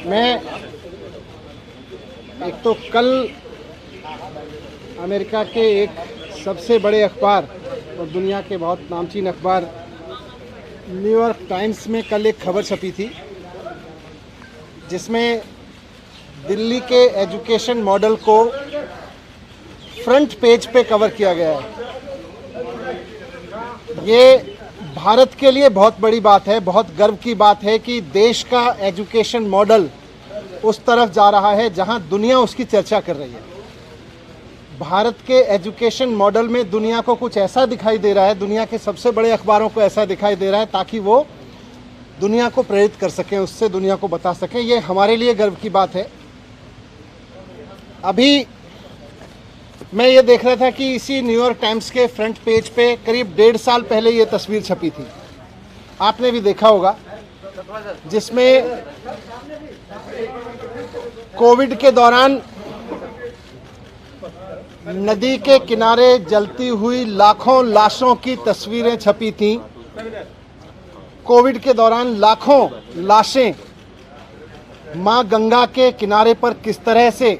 मैं एक तो कल अमेरिका के एक सबसे बड़े अखबार और दुनिया के बहुत नामचीन अखबार न्यूयॉर्क टाइम्स में कल एक खबर छपी थी जिसमें दिल्ली के एजुकेशन मॉडल को फ्रंट पेज पे कवर किया गया है। ये भारत के लिए बहुत बड़ी बात है, बहुत गर्व की बात है कि देश का एजुकेशन मॉडल उस तरफ जा रहा है जहां दुनिया उसकी चर्चा कर रही है। भारत के एजुकेशन मॉडल में दुनिया को कुछ ऐसा दिखाई दे रहा है, दुनिया के सबसे बड़े अखबारों को ऐसा दिखाई दे रहा है ताकि वो दुनिया को प्रेरित कर सकें, उससे दुनिया को बता सकें। ये हमारे लिए गर्व की बात है। अभी मैं ये देख रहा था कि इसी न्यूयॉर्क टाइम्स के फ्रंट पेज पे करीब 1.5 साल पहले ये तस्वीर छपी थी, आपने भी देखा होगा, जिसमें कोविड के दौरान नदी के किनारे जलती हुई लाखों लाशों की तस्वीरें छपी थीं। कोविड के दौरान लाखों लाशें मां गंगा के किनारे पर किस तरह से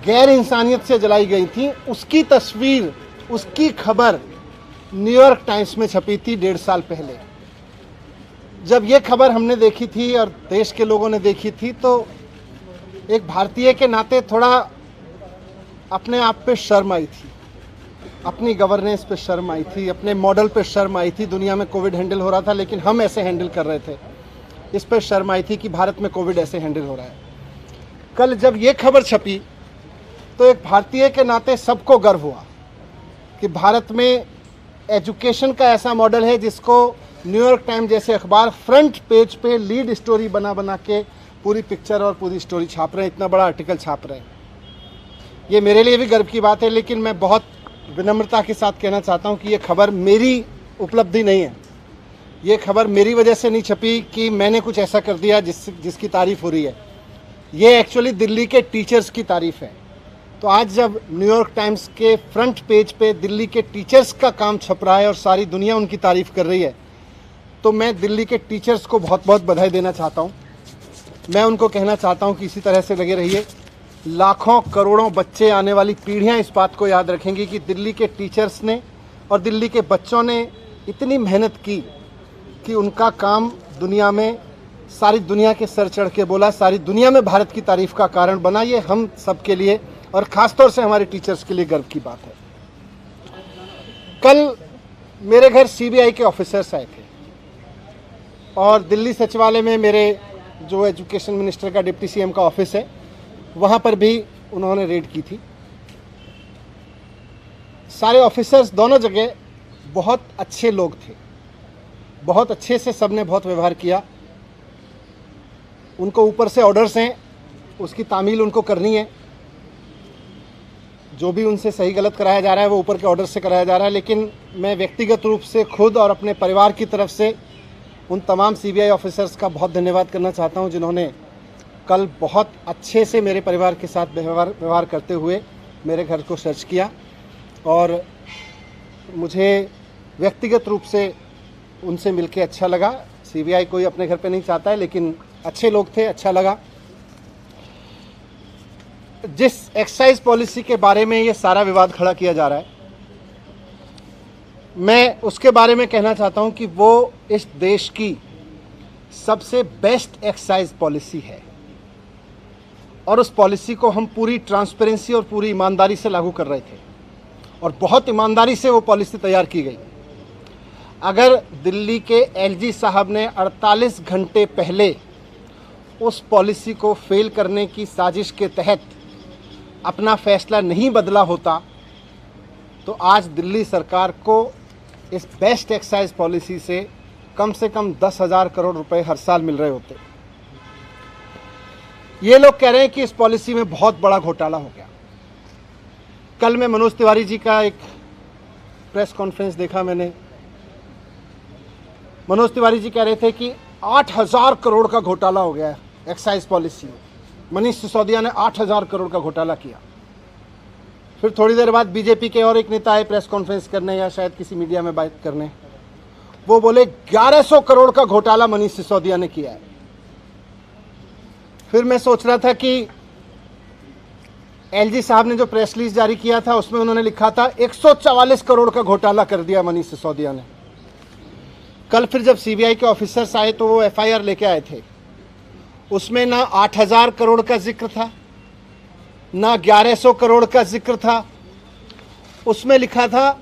गैर इंसानियत से जलाई गई थी, उसकी तस्वीर, उसकी खबर न्यूयॉर्क टाइम्स में छपी थी 1.5 साल पहले। जब ये खबर हमने देखी थी और देश के लोगों ने देखी थी तो एक भारतीय के नाते थोड़ा अपने आप पे शर्म आई थी, अपनी गवर्नेंस पे शर्म आई थी, अपने मॉडल पे शर्म आई थी। दुनिया में कोविड हैंडल हो रहा था लेकिन हम ऐसे हैंडल कर रहे थे, इस पे शर्म आई थी कि भारत में कोविड ऐसे हैंडल हो रहा है। कल जब ये खबर छपी तो एक भारतीय के नाते सबको गर्व हुआ कि भारत में एजुकेशन का ऐसा मॉडल है जिसको न्यूयॉर्क टाइम्स जैसे अखबार फ्रंट पेज पे लीड स्टोरी बना बना के पूरी पिक्चर और पूरी स्टोरी छाप रहे हैं, इतना बड़ा आर्टिकल छाप रहे हैं। ये मेरे लिए भी गर्व की बात है, लेकिन मैं बहुत विनम्रता के साथ कहना चाहता हूँ कि ये खबर मेरी उपलब्धि नहीं है। ये खबर मेरी वजह से नहीं छपी कि मैंने कुछ ऐसा कर दिया जिसकी तारीफ़ हो रही है। ये एक्चुअली दिल्ली के टीचर्स की तारीफ़ है। तो आज जब न्यूयॉर्क टाइम्स के फ्रंट पेज पे दिल्ली के टीचर्स का काम छप रहा है और सारी दुनिया उनकी तारीफ़ कर रही है, तो मैं दिल्ली के टीचर्स को बहुत बहुत बधाई देना चाहता हूँ। मैं उनको कहना चाहता हूँ कि इसी तरह से लगे रहिए। लाखों करोड़ों बच्चे, आने वाली पीढ़ियाँ इस बात को याद रखेंगी कि दिल्ली के टीचर्स ने और दिल्ली के बच्चों ने इतनी मेहनत की कि उनका काम दुनिया में, सारी दुनिया के सर चढ़ के बोला, सारी दुनिया में भारत की तारीफ़ का कारण बना। ये हम सब के लिए और ख़ास तौर से हमारे टीचर्स के लिए गर्व की बात है। कल मेरे घर सीबीआई के ऑफिसर्स आए थे और दिल्ली सचिवालय में मेरे जो एजुकेशन मिनिस्टर का, डिप्टी सीएम का ऑफिस है, वहाँ पर भी उन्होंने रेड की थी। सारे ऑफिसर्स दोनों जगह बहुत अच्छे लोग थे, बहुत अच्छे से सबने बहुत व्यवहार किया। उनको ऊपर से ऑर्डर्स हैं, उसकी तामील उनको करनी है। जो भी उनसे सही गलत कराया जा रहा है वो ऊपर के ऑर्डर से कराया जा रहा है। लेकिन मैं व्यक्तिगत रूप से खुद और अपने परिवार की तरफ से उन तमाम सीबीआई ऑफिसर्स का बहुत धन्यवाद करना चाहता हूं जिन्होंने कल बहुत अच्छे से मेरे परिवार के साथ व्यवहार करते हुए मेरे घर को सर्च किया। और मुझे व्यक्तिगत रूप से उनसे मिलके अच्छा लगा। सीबीआई कोई अपने घर पे नहीं चाहता है, लेकिन अच्छे लोग थे, अच्छा लगा। जिस एक्साइज पॉलिसी के बारे में ये सारा विवाद खड़ा किया जा रहा है, मैं उसके बारे में कहना चाहता हूं कि वो इस देश की सबसे बेस्ट एक्साइज पॉलिसी है और उस पॉलिसी को हम पूरी ट्रांसपेरेंसी और पूरी ईमानदारी से लागू कर रहे थे और बहुत ईमानदारी से वो पॉलिसी तैयार की गई। अगर दिल्ली के एलजी साहब ने 48 घंटे पहले उस पॉलिसी को फेल करने की साजिश के तहत अपना फैसला नहीं बदला होता तो आज दिल्ली सरकार को इस बेस्ट एक्साइज पॉलिसी से कम 10,000 करोड़ रुपए हर साल मिल रहे होते। ये लोग कह रहे हैं कि इस पॉलिसी में बहुत बड़ा घोटाला हो गया। कल मैं मनोज तिवारी जी का एक प्रेस कॉन्फ्रेंस देखा मैंने। मनोज तिवारी जी कह रहे थे कि 8,000 करोड़ का घोटाला हो गया है एक्साइज पॉलिसी में। मनीष सिसोदिया ने 8,000 करोड़ का घोटाला किया। फिर थोड़ी देर बाद बीजेपी के और एक नेता आए प्रेस कॉन्फ्रेंस करने या शायद किसी मीडिया में बात करने। वो बोले 1100 करोड़ का घोटाला मनीष सिसोदिया ने किया है। फिर मैं सोच रहा था कि एलजी साहब ने जो प्रेस रिलीज जारी किया था उसमें उन्होंने लिखा था 144 करोड़ का घोटाला कर दिया मनीष सिसोदिया ने। कल फिर जब सीबीआई के ऑफिसर्स आए तो वो एफआईआर लेके आए थे, उसमें ना 8000 करोड़ का जिक्र था, ना 1100 करोड़ का जिक्र था। उसमें लिखा था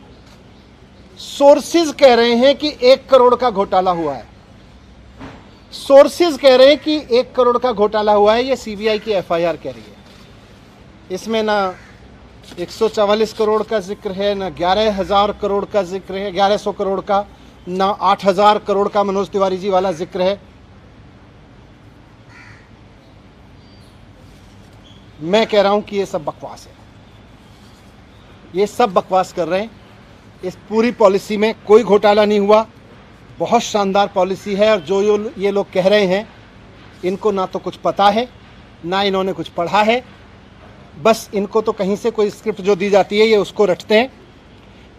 सोर्सेज कह रहे हैं कि 1 करोड़ का घोटाला हुआ है। सोर्सेज कह रहे हैं कि 1 करोड़ का घोटाला हुआ है, ये सीबीआई की एफआईआर कह रही है। इसमें ना 144 करोड़ का जिक्र है, ना 11,000 करोड़ का जिक्र है, 1100 करोड़ का, ना 8,000 करोड़ का मनोज तिवारी जी वाला जिक्र है। मैं कह रहा हूं कि ये सब बकवास है, ये सब बकवास कर रहे हैं। इस पूरी पॉलिसी में कोई घोटाला नहीं हुआ, बहुत शानदार पॉलिसी है। और जो ये लोग कह रहे हैं, इनको ना तो कुछ पता है, ना इन्होंने कुछ पढ़ा है, बस इनको तो कहीं से कोई स्क्रिप्ट जो दी जाती है ये उसको रटते हैं।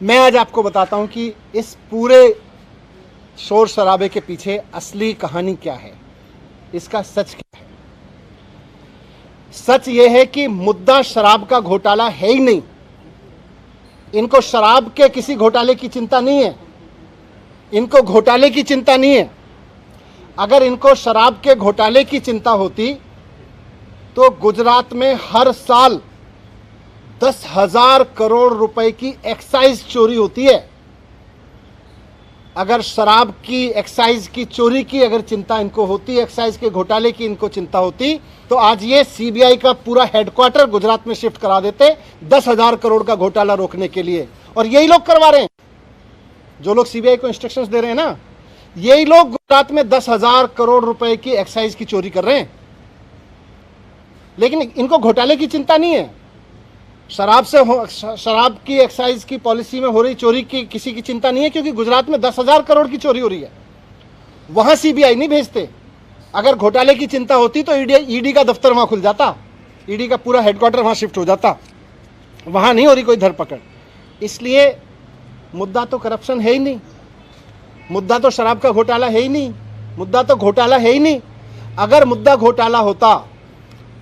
मैं आज आपको बताता हूं कि इस पूरे शोर शराबे के पीछे असली कहानी क्या है, इसका सच क्या है। सच ये है कि मुद्दा शराब का घोटाला है ही नहीं। इनको शराब के किसी घोटाले की चिंता नहीं है, इनको घोटाले की चिंता नहीं है। अगर इनको शराब के घोटाले की चिंता होती तो गुजरात में हर साल 10,000 करोड़ रुपए की एक्साइज चोरी होती है। अगर शराब की एक्साइज की चोरी की अगर चिंता इनको होती, एक्साइज के घोटाले की इनको चिंता होती, तो आज ये सीबीआई का पूरा हेडक्वार्टर गुजरात में शिफ्ट करा देते 10,000 करोड़ का घोटाला रोकने के लिए। और यही लोग करवा रहे हैं, जो लोग सीबीआई को इंस्ट्रक्शंस दे रहे हैं ना, यही लोग गुजरात में 10,000 करोड़ रुपए की एक्साइज की चोरी कर रहे हैं। लेकिन इनको घोटाले की चिंता नहीं है। शराब की एक्साइज की पॉलिसी में हो रही चोरी की किसी की चिंता नहीं है, क्योंकि गुजरात में 10,000 करोड़ की चोरी हो रही है। वहां सीबीआई नहीं भेजते। अगर घोटाले की चिंता होती तो ईडी का दफ्तर वहां खुल जाता, ईडी का पूरा हेडक्वार्टर वहां शिफ्ट हो जाता। वहां नहीं हो रही कोई धरपकड़। इसलिए मुद्दा तो करप्शन है ही नहीं, मुद्दा तो शराब का घोटाला है ही नहीं, मुद्दा तो घोटाला है ही नहीं। अगर मुद्दा घोटाला होता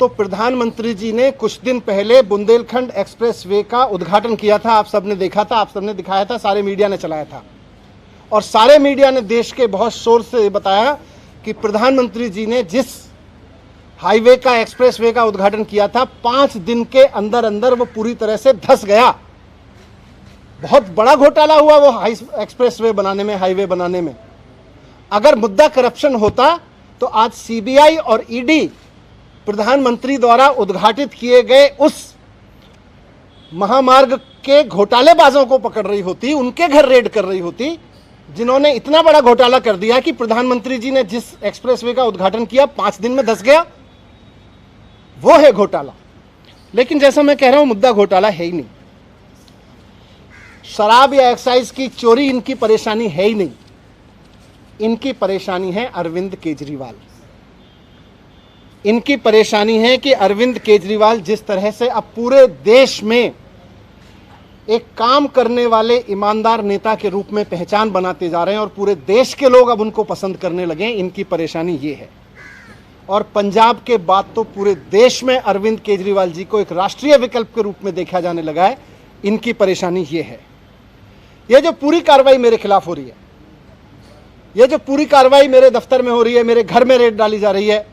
तो प्रधानमंत्री जी ने कुछ दिन पहले बुंदेलखंड एक्सप्रेसवे का उद्घाटन किया था। आप सबने देखा था, आप सबने दिखाया था, सारे मीडिया ने चलाया था। और सारे मीडिया ने देश के बहुत शोर से बताया कि प्रधानमंत्री जी ने जिस हाईवे का, एक्सप्रेसवे का उद्घाटन किया था, 5 दिन के अंदर अंदर वो पूरी तरह से धंस गया। बहुत बड़ा घोटाला हुआ वो एक्सप्रेसवे बनाने में, हाईवे बनाने में। अगर मुद्दा करप्शन होता तो आज सीबीआई और ईडी प्रधानमंत्री द्वारा उद्घाटित किए गए उस महामार्ग के घोटालेबाजों को पकड़ रही होती, उनके घर रेड कर रही होती, जिन्होंने इतना बड़ा घोटाला कर दिया कि प्रधानमंत्री जी ने जिस एक्सप्रेसवे का उद्घाटन किया 5 दिन में धंस गया। वो है घोटाला। लेकिन जैसा मैं कह रहा हूं, मुद्दा घोटाला है ही नहीं। शराब या एक्साइज की चोरी इनकी परेशानी है ही नहीं। इनकी परेशानी है अरविंद केजरीवाल। इनकी परेशानी है कि अरविंद केजरीवाल जिस तरह से अब पूरे देश में एक काम करने वाले ईमानदार नेता के रूप में पहचान बनाते जा रहे हैं और पूरे देश के लोग अब उनको पसंद करने लगे हैं, इनकी परेशानी ये है। और पंजाब के बाद तो पूरे देश में अरविंद केजरीवाल जी को एक राष्ट्रीय विकल्प के रूप में देखा जाने लगा है। इनकी परेशानी ये है। ये जो पूरी कार्रवाई मेरे खिलाफ हो रही है, ये जो पूरी कार्रवाई मेरे दफ्तर में हो रही है, मेरे घर में रेड डाली जा रही है,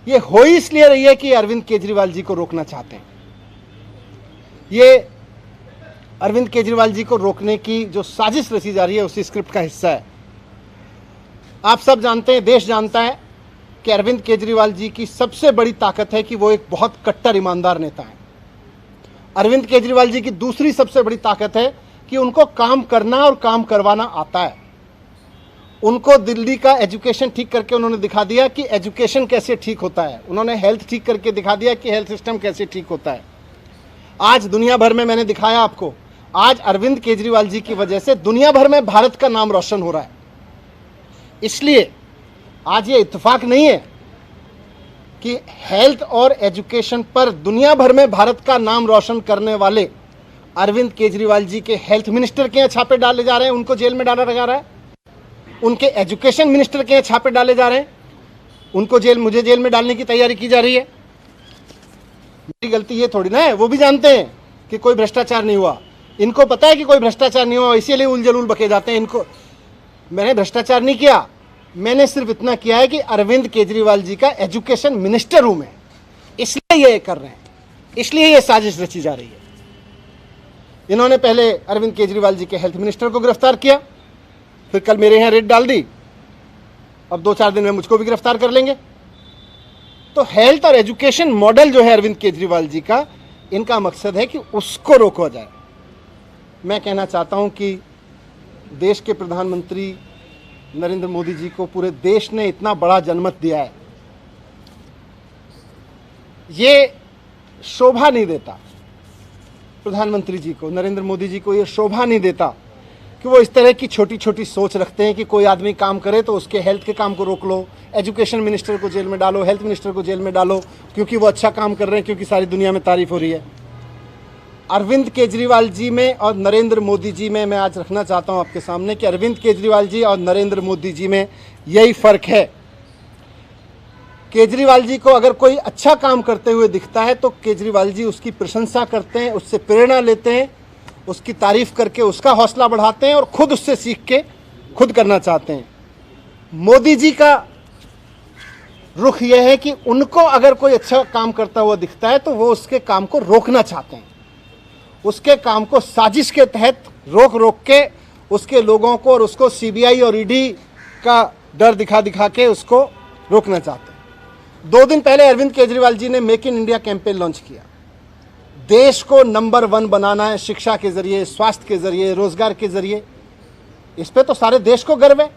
ये हो ही इसलिए रही है कि अरविंद केजरीवाल जी को रोकना चाहते हैं। ये अरविंद केजरीवाल जी को रोकने की जो साजिश रची जा रही है उसी स्क्रिप्ट का हिस्सा है। आप सब जानते हैं, देश जानता है कि अरविंद केजरीवाल जी की सबसे बड़ी ताकत है कि वो एक बहुत कट्टर ईमानदार नेता है। अरविंद केजरीवाल जी की दूसरी सबसे बड़ी ताकत है कि उनको काम करना और काम करवाना आता है। उनको दिल्ली का एजुकेशन ठीक करके उन्होंने दिखा दिया कि एजुकेशन कैसे ठीक होता है। उन्होंने हेल्थ ठीक करके दिखा दिया कि हेल्थ सिस्टम कैसे ठीक होता है। आज दुनिया भर में मैंने दिखाया आपको, आज अरविंद केजरीवाल जी की वजह से दुनिया भर में भारत का नाम रोशन हो रहा है। इसलिए आज ये इत्तेफाक नहीं है कि हेल्थ और एजुकेशन पर दुनिया भर में भारत का नाम रोशन करने वाले अरविंद केजरीवाल जी के हेल्थ मिनिस्टर के यहाँ छापे डाले जा रहे हैं, उनको जेल में डाला जा रहा है। उनके एजुकेशन मिनिस्टर के यहाँ छापे डाले जा रहे हैं, उनको मुझे जेल में डालने की तैयारी की जा रही है। मेरी गलती ये थोड़ी ना है, वो भी जानते हैं कि कोई भ्रष्टाचार नहीं हुआ। इनको पता है कि कोई भ्रष्टाचार नहीं हुआ, इसीलिए उलझुल बके जाते हैं। इनको मैंने भ्रष्टाचार नहीं किया, मैंने सिर्फ इतना किया है कि अरविंद केजरीवाल जी का एजुकेशन मिनिस्टर हूं मैं, इसलिए ये कर रहे हैं, इसलिए ये साजिश रची जा रही है। इन्होंने पहले अरविंद केजरीवाल जी के हेल्थ मिनिस्टर को गिरफ्तार किया, फिर कल मेरे यहाँ रेड डाल दी, अब 2-4 दिन में मुझको भी गिरफ्तार कर लेंगे। तो हेल्थ और एजुकेशन मॉडल जो है अरविंद केजरीवाल जी का, इनका मकसद है कि उसको रोका जाए। मैं कहना चाहता हूं कि देश के प्रधानमंत्री नरेंद्र मोदी जी को पूरे देश ने इतना बड़ा जनमत दिया है, ये शोभा नहीं देता प्रधानमंत्री जी को, नरेंद्र मोदी जी को ये शोभा नहीं देता कि वो इस तरह की छोटी छोटी सोच रखते हैं कि कोई आदमी काम करे तो उसके हेल्थ के काम को रोक लो, एजुकेशन मिनिस्टर को जेल में डालो, हेल्थ मिनिस्टर को जेल में डालो, क्योंकि वो अच्छा काम कर रहे हैं, क्योंकि सारी दुनिया में तारीफ हो रही है। अरविंद केजरीवाल जी में और नरेंद्र मोदी जी में मैं आज रखना चाहता हूं आपके सामने कि अरविंद केजरीवाल जी और नरेंद्र मोदी जी में यही फर्क है। केजरीवाल जी को अगर कोई अच्छा काम करते हुए दिखता है तो केजरीवाल जी उसकी प्रशंसा करते हैं, उससे प्रेरणा लेते हैं, उसकी तारीफ करके उसका हौसला बढ़ाते हैं और खुद उससे सीख के खुद करना चाहते हैं। मोदी जी का रुख यह है कि उनको अगर कोई अच्छा काम करता हुआ दिखता है तो वो उसके काम को रोकना चाहते हैं, उसके काम को साजिश के तहत रोक के उसके लोगों को और उसको सीबीआई और ईडी का डर दिखा के उसको रोकना चाहते हैं। 2 दिन पहले अरविंद केजरीवाल जी ने make in India campaign launch किया। देश को नंबर 1 बनाना है, शिक्षा के जरिए, स्वास्थ्य के जरिए, रोजगार के जरिए। इस पे तो सारे देश को गर्व है,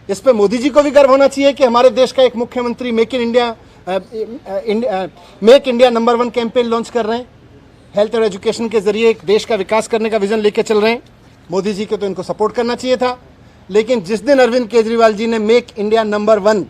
इस पे मोदी जी को भी गर्व होना चाहिए कि हमारे देश का एक मुख्यमंत्री make India number 1 campaign launch कर रहे हैं, हेल्थ और एजुकेशन के जरिए एक देश का विकास करने का विजन लेके चल रहे हैं। मोदी जी को तो इनको सपोर्ट करना चाहिए था, लेकिन जिस दिन अरविंद केजरीवाल जी ने मेक इंडिया नंबर 1